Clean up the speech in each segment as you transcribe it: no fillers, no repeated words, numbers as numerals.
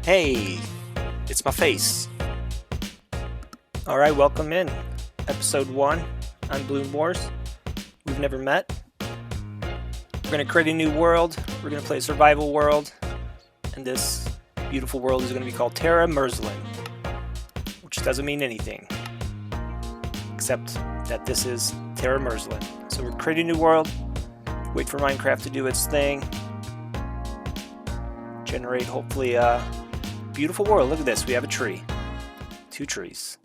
Hey, it's my face. Alright, welcome in. Episode 1 on Bloom Wars. We've never met. We're going to create a new world. We're going to play a survival world. And this beautiful world is going to be called Terra Murzolen. Which doesn't mean anything. Except that this is Terra Murzolen. So we're creating a new world. Wait for Minecraft to do its thing. Generate, hopefully, a beautiful world. Look at this. We have a tree. 2 trees.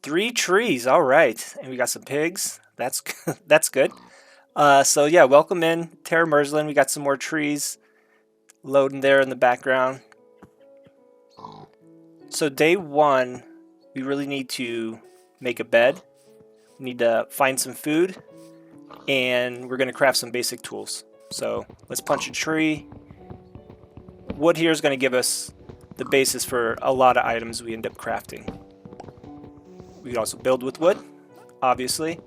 3 trees. All right. And we got some pigs. That's good. So yeah, welcome in Terra Murzolen. We got some more trees loading there in the background. So day 1, we really need to make a bed. We need to find some food. And we're going to craft some basic tools. So let's punch a tree. Wood here is going to give us the basis for a lot of items we end up crafting. We can also build with wood, obviously.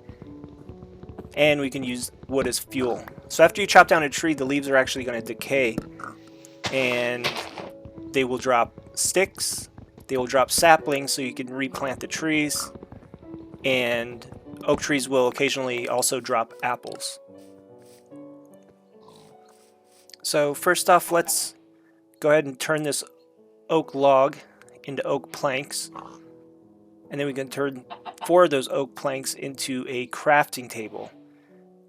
And we can use wood as fuel. So after you chop down a tree, the leaves are actually going to decay. And they will drop sticks. They will drop saplings so you can replant the trees. And oak trees will occasionally also drop apples. So first off, let's go ahead and turn this oak log into oak planks. And then we can turn 4 of those oak planks into a crafting table.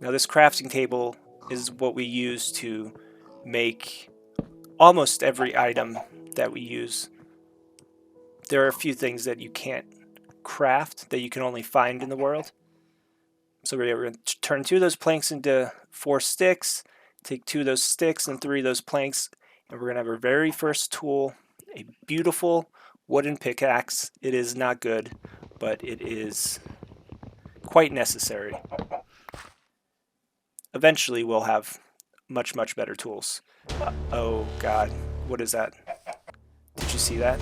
Now this crafting table is what we use to make almost every item that we use. There are a few things that you can't craft, that you can only find in the world. So we're going to turn 2 of those planks into 4 sticks, take 2 of those sticks and 3 of those planks, and we're going to have our very first tool, a beautiful wooden pickaxe. It is not good, but it is quite necessary. Eventually we'll have much, much better tools. Oh god, what is that? Did you see that?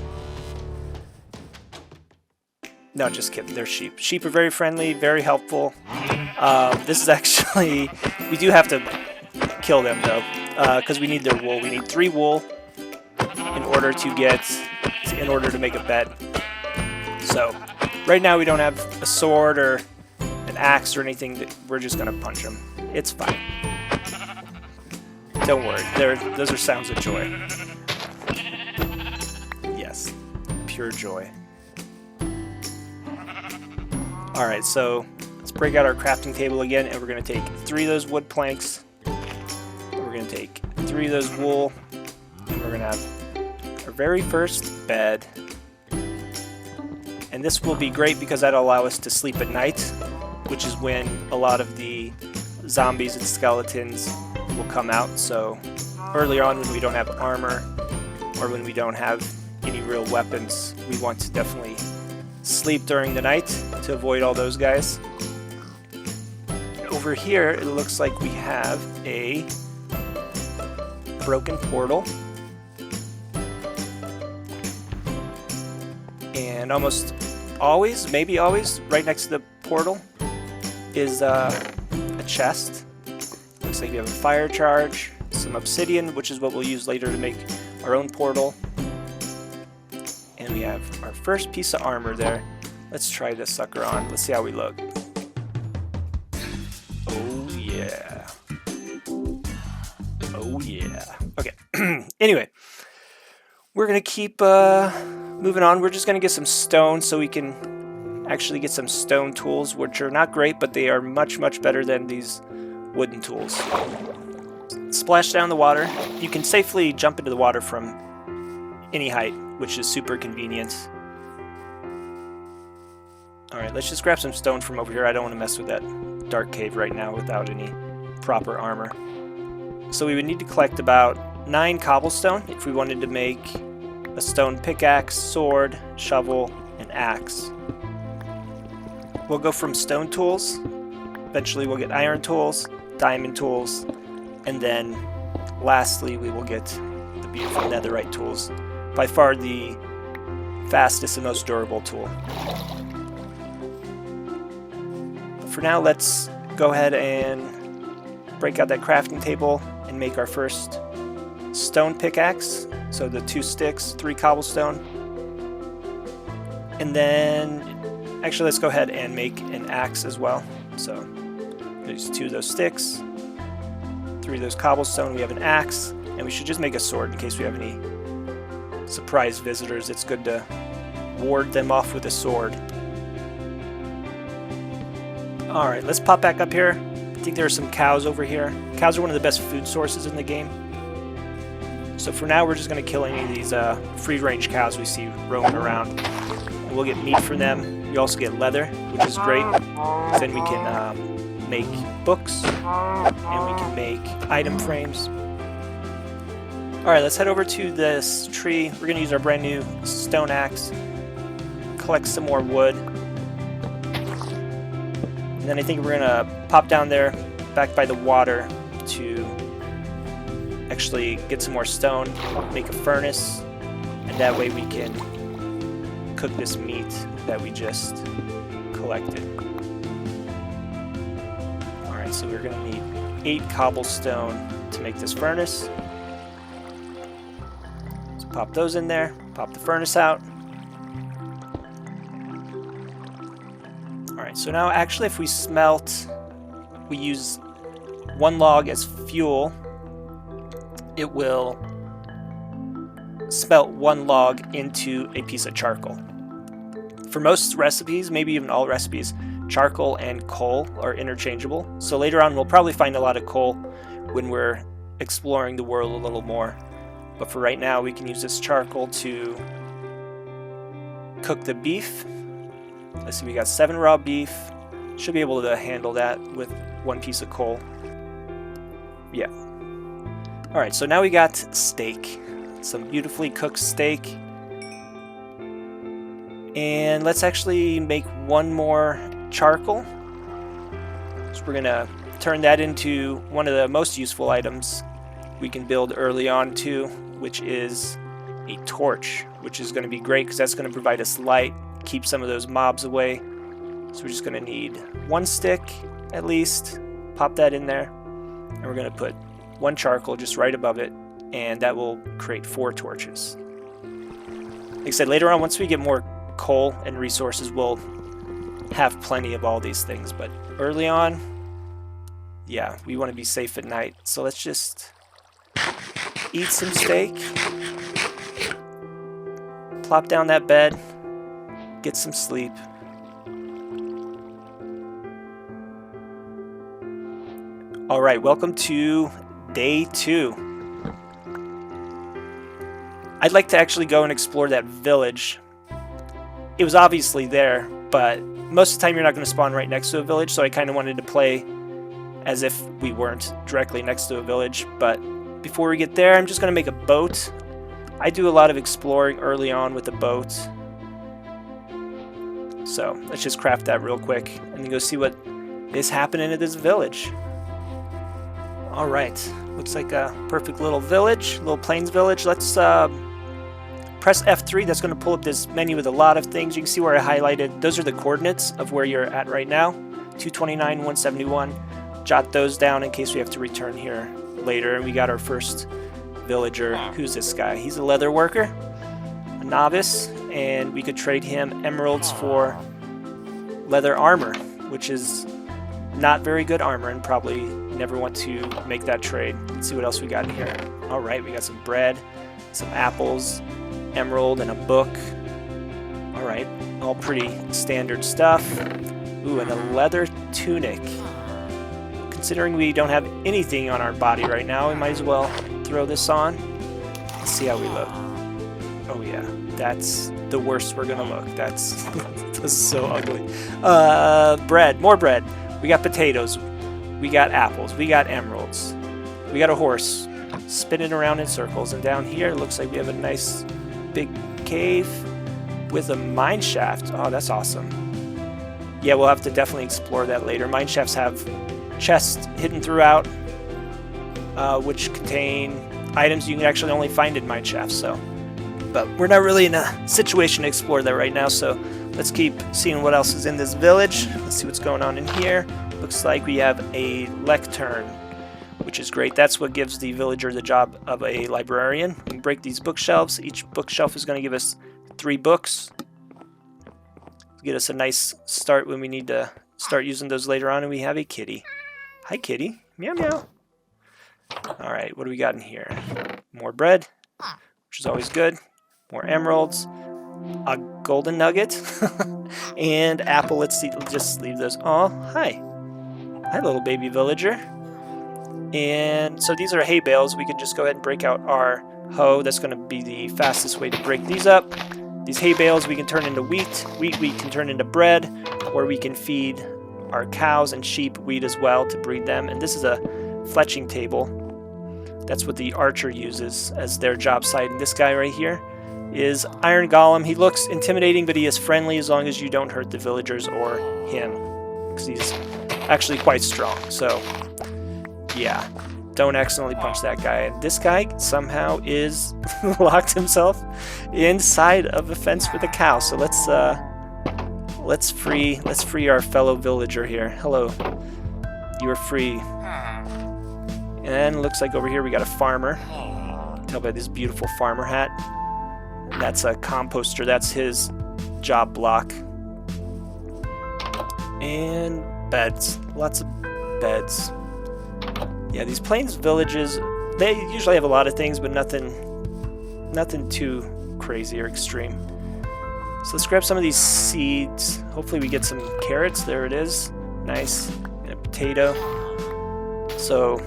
No, just kidding. They're sheep. Sheep are very friendly, very helpful. This is actually... We do have to kill them, though, because we need their wool. We need 3 wool in order to make a bed. So, right now we don't have a sword or an axe or anything. We're just going to punch them. It's fine. Don't worry. Those are sounds of joy. Yes. Pure joy. Alright, so let's break out our crafting table again, and we're going to take 3 of those wood planks, and we're going to take 3 of those wool, and we're going to have our very first bed. And this will be great because that'll allow us to sleep at night, which is when a lot of the zombies and skeletons will come out. So earlier on, when we don't have armor, or when we don't have any real weapons, we want to definitely sleep during the night to avoid all those guys. Over here, it looks like we have a broken portal. And almost always, maybe always, right next to the portal is a chest. Looks like we have a fire charge, some obsidian, which is what we'll use later to make our own portal. And we have our first piece of armor there. Let's try this sucker on. Let's see how we look. Oh yeah. Oh yeah. Okay. Anyway, we're going to keep moving on. We're just going to get some stone so we can actually get some stone tools, which are not great, but they are much, much better than these wooden tools. Splash down the water. You can safely jump into the water from any height, which is super convenient. Alright, let's just grab some stone from over here. I don't want to mess with that dark cave right now without any proper armor. So we would need to collect about 9 cobblestone if we wanted to make a stone pickaxe, sword, shovel, and axe. We'll go from stone tools. Eventually we'll get iron tools, diamond tools, and then lastly we will get the beautiful netherite tools. By far the fastest and most durable tool. But for now, let's go ahead and break out that crafting table and make our first stone pickaxe. So the 2 sticks, 3 cobblestone. And then, actually let's go ahead and make an axe as well. So there's 2 of those sticks, 3 of those cobblestone, we have an axe, and we should just make a sword in case we have any surprise visitors. It's good to ward them off with a sword. Alright, let's pop back up here. I think there are some cows over here. Cows are one of the best food sources in the game. So for now, we're just going to kill any of these free-range cows we see roaming around. And we'll get meat from them. We also get leather, which is great. Then we can make books, and we can make item frames. Alright, let's head over to this tree. We're going to use our brand new stone axe. Collect some more wood. And then I think we're going to pop down there, back by the water, to actually get some more stone, make a furnace, and that way we can cook this meat that we just collected. Alright, so we're going to need 8 cobblestone to make this furnace. So pop those in there, pop the furnace out. Alright, so now actually if we smelt, we use 1 log as fuel, it will smelt 1 log into a piece of charcoal. For most recipes, maybe even all recipes, charcoal and coal are interchangeable. So later on we'll probably find a lot of coal when we're exploring the world a little more. But for right now we can use this charcoal to cook the beef. Let's see, we got 7 raw beef. Should be able to handle that with 1 piece of coal. Yeah. Alright, so now we got steak. Some beautifully cooked steak. And let's actually make 1 more charcoal. So we're going to turn that into one of the most useful items we can build early on too, which is a torch, which is going to be great because that's going to provide us light, keep some of those mobs away. So we're just going to need 1 stick at least, pop that in there, and we're going to put 1 charcoal just right above it, and that will create 4 torches. Like I said, later on, once we get more coal and resources, we'll have plenty of all these things, but early on, yeah, we want to be safe at night. So let's just eat some steak, plop down that bed, get some sleep. Alright, welcome to day 2. I'd like to actually go and explore that village. It was obviously there, but most of the time you're not going to spawn right next to a village, so I kind of wanted to play as if we weren't directly next to a village. But before we get there, I'm just going to make a boat. I do a lot of exploring early on with a boat. So let's just craft that real quick and then go see what is happening at this village. Alright, looks like a perfect little village, little plains village. Let's press F3, that's going to pull up this menu with a lot of things. You can see where I highlighted, those are the coordinates of where you're at right now, 229, 171. Jot those down in case we have to return here later. And we got our first villager. Who's this guy? He's a leather worker, a novice, and we could trade him emeralds for leather armor, which is not very good armor and probably never want to make that trade. Let's see what else we got in here. Alright, we got some bread, some apples, emerald, and a book. Alright, all pretty standard stuff. Ooh, and a leather tunic. Considering we don't have anything on our body right now, we might as well throw this on. Let's see how we look. Oh yeah, that's the worst we're gonna look. That's so ugly. Bread, more bread. We got potatoes. We got apples. We got emeralds. We got a horse spinning around in circles. And down here, it looks like we have a nice big cave with a mine shaft. Oh, that's awesome. Yeah, we'll have to definitely explore that later. Mine shafts have chests hidden throughout, which contain items you can actually only find in mine shafts. So, but we're not really in a situation to explore that right now. So let's keep seeing what else is in this village. Let's see what's going on in here. Looks like we have a lectern, which is great. That's what gives the villager the job of a librarian. We break these bookshelves. Each bookshelf is going to give us 3 books. Get us a nice start when we need to start using those later on. And we have a kitty. Hi, kitty. Meow, meow. All right, what do we got in here? More bread, which is always good. More emeralds. A golden nugget. And apple. Let's see. Just leave those. Oh, hi. Hi, little baby villager. And so these are hay bales. We can just go ahead and break out our hoe. That's going to be the fastest way to break these up. These hay bales we can turn into wheat. Wheat we can turn into bread, or we can feed our cows and sheep wheat as well to breed them. And this is a fletching table. That's what the archer uses as their job site. And this guy right here is Iron Golem. He looks intimidating, but he is friendly as long as you don't hurt the villagers or him, because he's actually quite strong. So yeah, don't accidentally punch that guy. And this guy somehow is locked himself inside of a fence with a cow. So let's free our fellow villager here. Hello, you are free. And looks like over here we got a farmer. Tell by this beautiful farmer hat. And that's a composter. That's his job block. And beds. Lots of beds. Yeah, these plains villages, they usually have a lot of things, but nothing too crazy or extreme. So let's grab some of these seeds. Hopefully we get some carrots. There it is. Nice. And a potato. So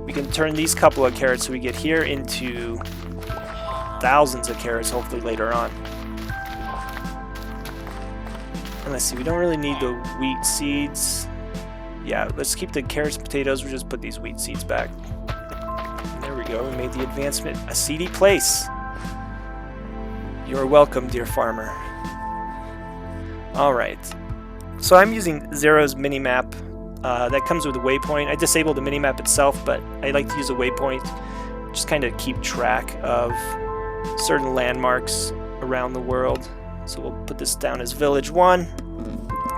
we can turn these couple of carrots that we get here into thousands of carrots, hopefully later on. And let's see, we don't really need the wheat seeds. Yeah, let's keep the carrots and potatoes. We'll just put these wheat seeds back. And there we go. We made the advancement. A seedy place. You're welcome, dear farmer. Alright. So I'm using Zero's minimap. That comes with a waypoint. I disabled the minimap itself, but I like to use a waypoint. Just kind of keep track of certain landmarks around the world. So we'll put this down as Village 1.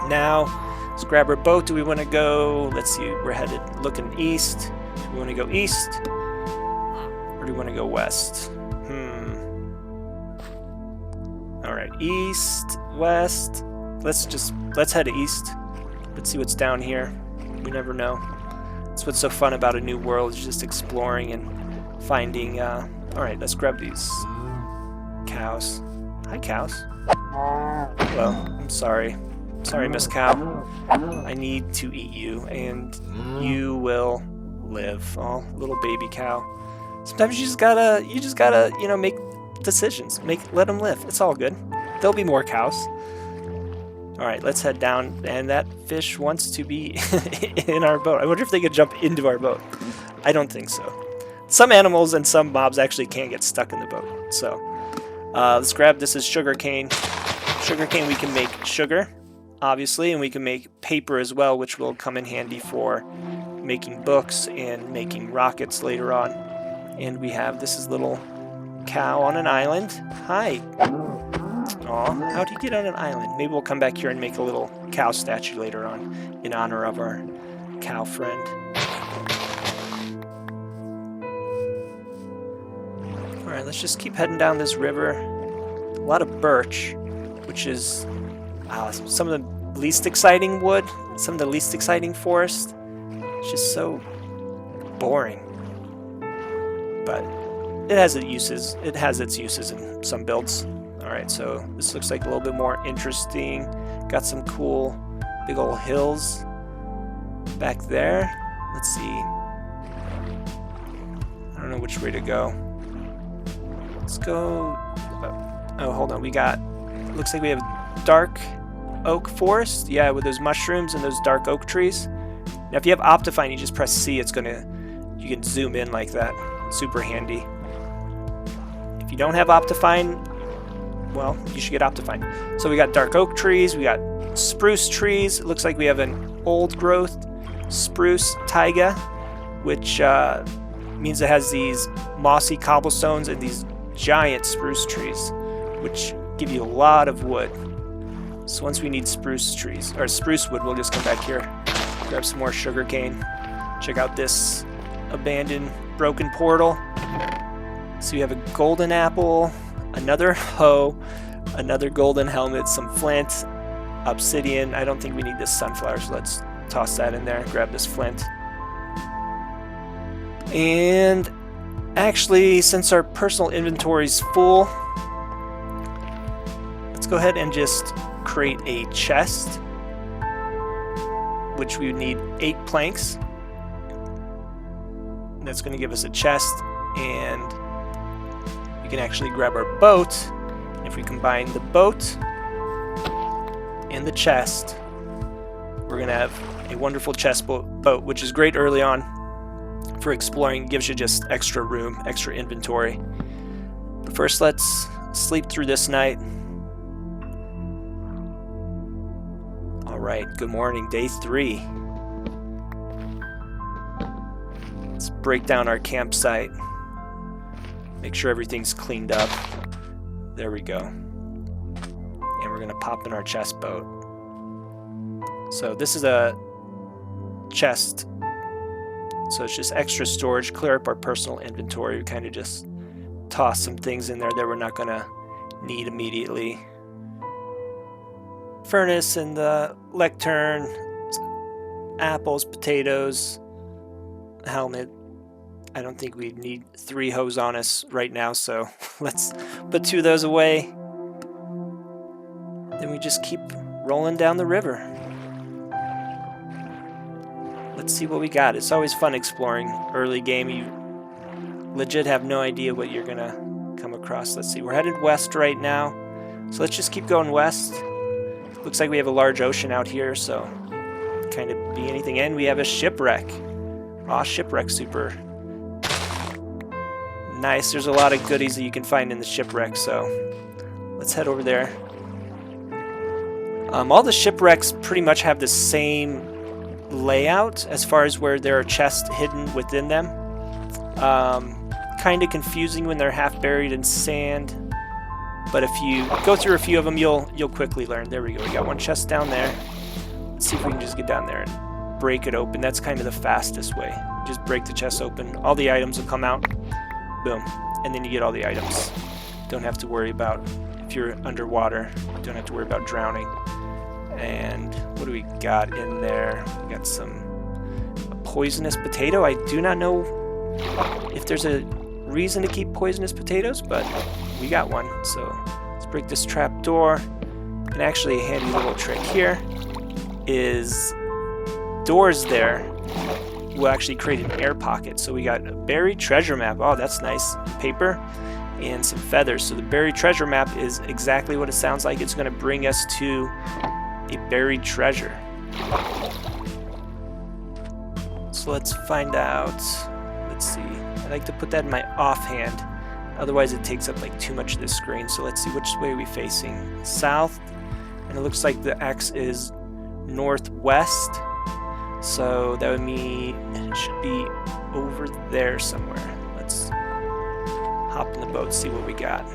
Now, let's grab our boat. Do we want to go, let's see, we're headed looking east. Do we want to go east? Or do we want to go west? Alright, east, west. Let's head east. Let's see what's down here. We never know. That's what's so fun about a new world, is just exploring and finding, alright, let's grab these cows. Hi, cows. Hello, I'm sorry. Sorry, Miss Cow. I need to eat you, and you will live. Oh, little baby cow. Sometimes you just gotta, you know, make decisions. Let them live. It's all good. There'll be more cows. All right, let's head down. And that fish wants to be in our boat. I wonder if they could jump into our boat. I don't think so. Some animals and some mobs actually can't get stuck in the boat. So let's grab this as sugarcane. Sugarcane, we can make sugar, obviously, and we can make paper as well, which will come in handy for making books and making rockets later on. And we have this is little cow on an island. Hi. Aw, how'd you get on an island? Maybe we'll come back here and make a little cow statue later on in honor of our cow friend. Alright, let's just keep heading down this river. A lot of birch, which is some of the least exciting wood, some of the least exciting forest. It's just so boring. But it has its uses. It has its uses in some builds. Alright, so this looks like a little bit more interesting. Got some cool big old hills back there. Let's see. I don't know which way to go. Let's go. Oh, hold on. We got. Looks like we have dark oak forest. Yeah, with those mushrooms and those dark oak trees. Now, if you have Optifine, you just press C. It's gonna. You can zoom in like that. Super handy. If you don't have Optifine, well, you should get Optifine. So we got dark oak trees. We got spruce trees. It looks like we have an old growth spruce taiga, which means it has these mossy cobblestones and these giant spruce trees, which give you a lot of wood. So once we need spruce trees or spruce wood, we'll just come back here, grab some more sugar cane. Check out this abandoned, broken portal. So we have a golden apple, another hoe, another golden helmet, some flint, obsidian. I don't think we need this sunflower, so let's toss that in there. Grab this flint. And actually, since our personal inventory is full, let's go ahead and just create a chest, which we would need 8 planks. That's going to give us a chest, and we can actually grab our boat. If we combine the boat and the chest, we're going to have a wonderful chest boat, which is great early on for exploring. It gives you just extra room, extra inventory. But first, let's sleep through this night. Alright, good morning, day 3. Let's break down our campsite. Make sure everything's cleaned up. There we go. And we're gonna pop in our chest boat. So this is a chest. So it's just extra storage, clear up our personal inventory. We kind of just toss some things in there that we're not gonna need immediately. Furnace and the lectern, apples, potatoes, helmet. I don't think we need 3 hoes on us right now, so let's put 2 of those away. Then we just keep rolling down the river. Let's see what we got. It's always fun exploring early game. You legit have no idea what you're gonna come across. Let's see, we're headed west right now, so let's just keep going west. Looks like we have a large ocean out here, so kind of be anything. And we have a shipwreck. Aw, shipwreck super. Nice, there's a lot of goodies that you can find in the shipwreck, so let's head over there. All the shipwrecks pretty much have the same layout as far as where there are chests hidden within them. Kind of confusing when they're half buried in sand. But if you go through a few of them, you'll quickly learn. There we go. We got one chest down there. Let's see if we can just get down there and break it open. That's kind of the fastest way. Just break the chest open. All the items will come out. Boom. And then you get all the items. Don't have to worry about if you're underwater. Don't have to worry about drowning. And what do we got in there? We got a poisonous potato. I do not know if there's a reason to keep poisonous potatoes, but we got one. So let's break this trap door. And actually a handy little trick here is doors there will actually create an air pocket. So we got a buried treasure map. Oh, that's nice. Paper and some feathers. So the buried treasure map is exactly what it sounds like. It's going to bring us to a buried treasure. So let's find out. Let's see. I like to put that in my offhand. Otherwise it takes up like too much of the screen. So let's see, which way are we facing? South. And it looks like the X is northwest. So that would mean it should be over there somewhere. Let's hop in the boat, see what we got.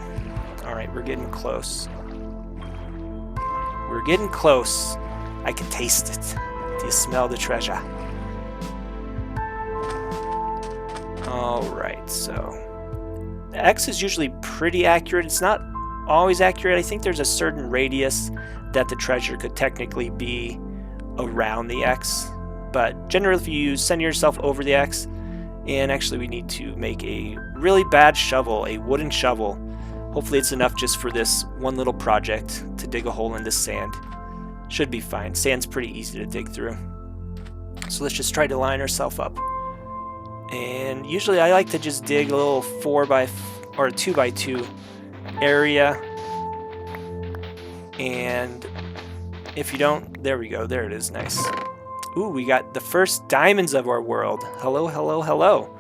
Alright, we're getting close. We're getting close. I can taste it. Do you smell the treasure? Alright, so the X is usually pretty accurate. It's not always accurate. I think there's a certain radius that the treasure could technically be around the X. But generally, if you send yourself over the X, and actually we need to make a really bad shovel, a wooden shovel. Hopefully it's enough just for this one little project to dig a hole in this sand. Should be fine. Sand's pretty easy to dig through. So let's just try to line ourselves up. And usually I like to just dig a little 2x2 area. And if you don't, there we go. There it is. Nice. Ooh, we got the first diamonds of our world. Hello, hello, hello.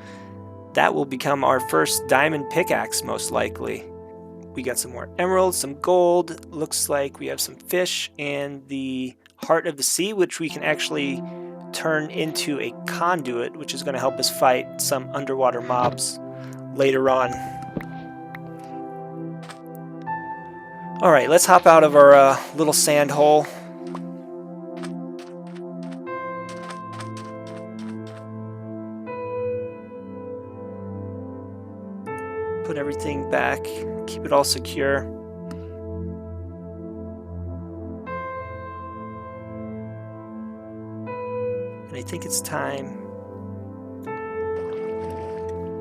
That will become our first diamond pickaxe, most likely. We got some more emeralds, some gold. Looks like we have some fish and the heart of the sea, which we can actually turn into a conduit, which is going to help us fight some underwater mobs later on. Alright, let's hop out of our little sand hole. keep it all secure. And I think it's time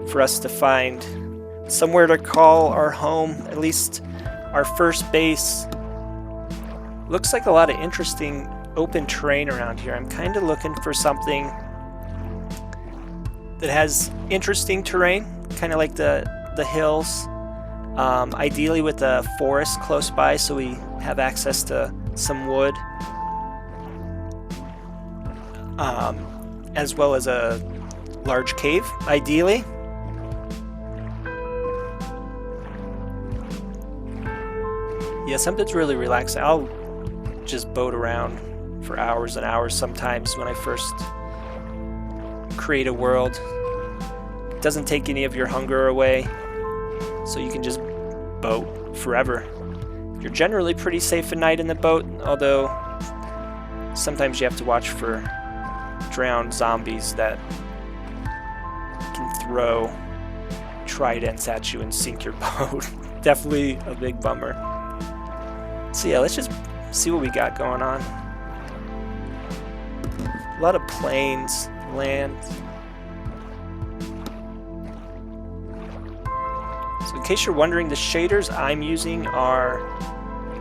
for us to find somewhere to call our home, at least our first base. Looks like a lot of interesting open terrain around here. I'm kind of looking for something that has interesting terrain, kind of like the hills, ideally with a forest close by so we have access to some wood, as well as a large cave, ideally. Yeah, something's really relaxing. I'll just boat around for hours and hours sometimes when I first create a world. It doesn't take any of your hunger away, so you can just boat forever. You're generally pretty safe at night in the boat, although sometimes you have to watch for drowned zombies that can throw tridents at you and sink your boat. Definitely a big bummer. So yeah, let's just see what we got going on. A lot of plains, land. So in case you're wondering, the shaders I'm using are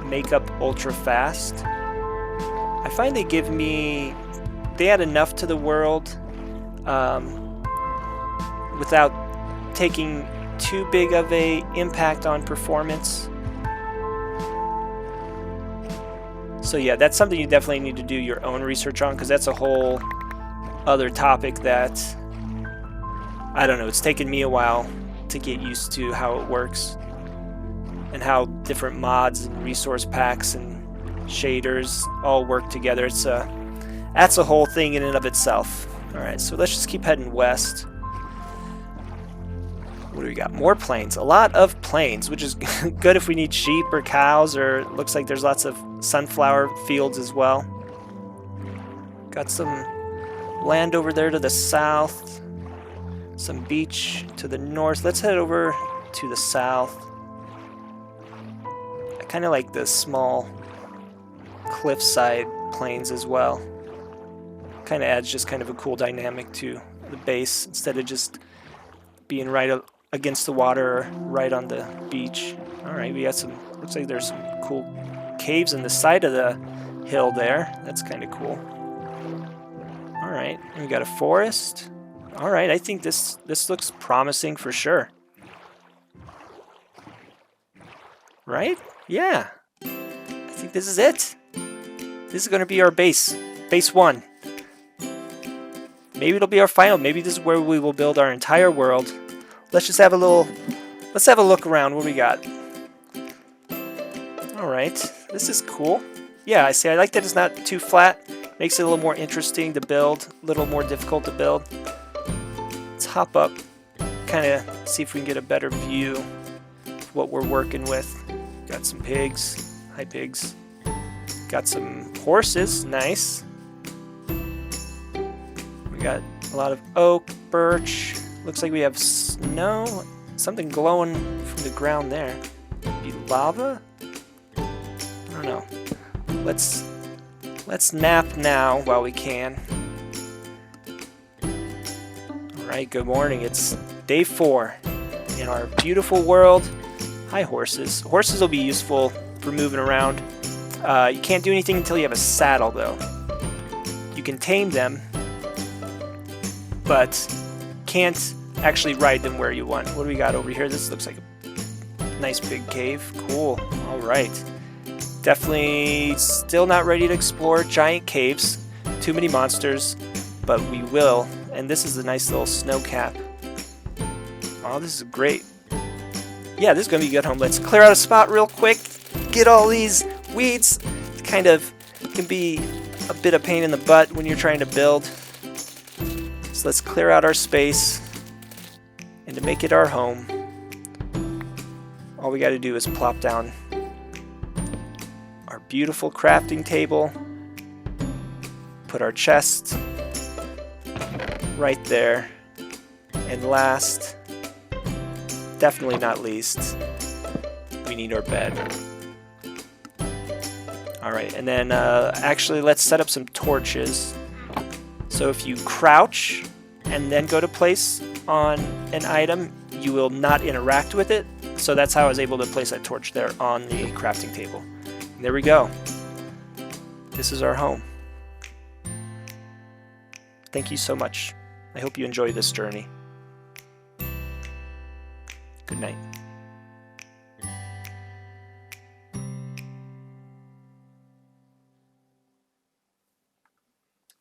Makeup Ultra Fast. I find they add enough to the world without taking too big of a impact on performance. So yeah, that's something you definitely need to do your own research on, because that's a whole other topic that, I don't know, it's taken me a while to get used to how it works and how different mods and resource packs and shaders all work together. That's a whole thing in and of itself. Alright, so let's just keep heading west. What do we got? More plains. A lot of plains, which is good if we need sheep or cows, or it looks like there's lots of sunflower fields as well. Got some land over there to the south, some beach to the north. Let's head over to the south. I kind of like the small cliffside plains as well. Kind of adds just kind of a cool dynamic to the base instead of just being right against the water or right on the beach. Alright, we got some, looks like there's some cool caves in the side of the hill there. That's kind of cool. Alright, we got a forest. Alright, I think this looks promising for sure. Right? Yeah. I think this is it. This is going to be our base. Base 1. Maybe it'll be our final. Maybe this is where we will build our entire world. Let's just have a look around. What do we got? Alright, this is cool. Yeah, I like that it's not too flat. Makes it a little more interesting to build, a little more difficult to build. Let's hop up, kind of see if we can get a better view of what we're working with. Got some pigs. Hi, pigs. Got some horses. Nice. We got a lot of oak, birch. Looks like we have snow. Something glowing from the ground there. Be lava? I don't know. Let's nap now while we can. Alright, good morning. It's day 4 in our beautiful world. Hi, horses. Horses will be useful for moving around. You can't do anything until you have a saddle, though. You can tame them, but can't actually ride them where you want. What do we got over here? This looks like a nice big cave. Cool. Alright. Definitely still not ready to explore giant caves. Too many monsters, but we will. And this is a nice little snow cap. Oh, this is great. Yeah, this is going to be a good home. Let's clear out a spot real quick. Get all these weeds. It kind of can be a bit of pain in the butt when you're trying to build. So let's clear out our space. And to make it our home, all we got to do is plop down our beautiful crafting table, put our chest right there, and last, definitely not least, we need our bed. Alright, and then actually let's set up some torches. So if you crouch and then go to place on an item, you will not interact with it. So that's how I was able to place that torch there on the crafting table. And there we go. This is our home. Thank you so much. I hope you enjoy this journey. Good night.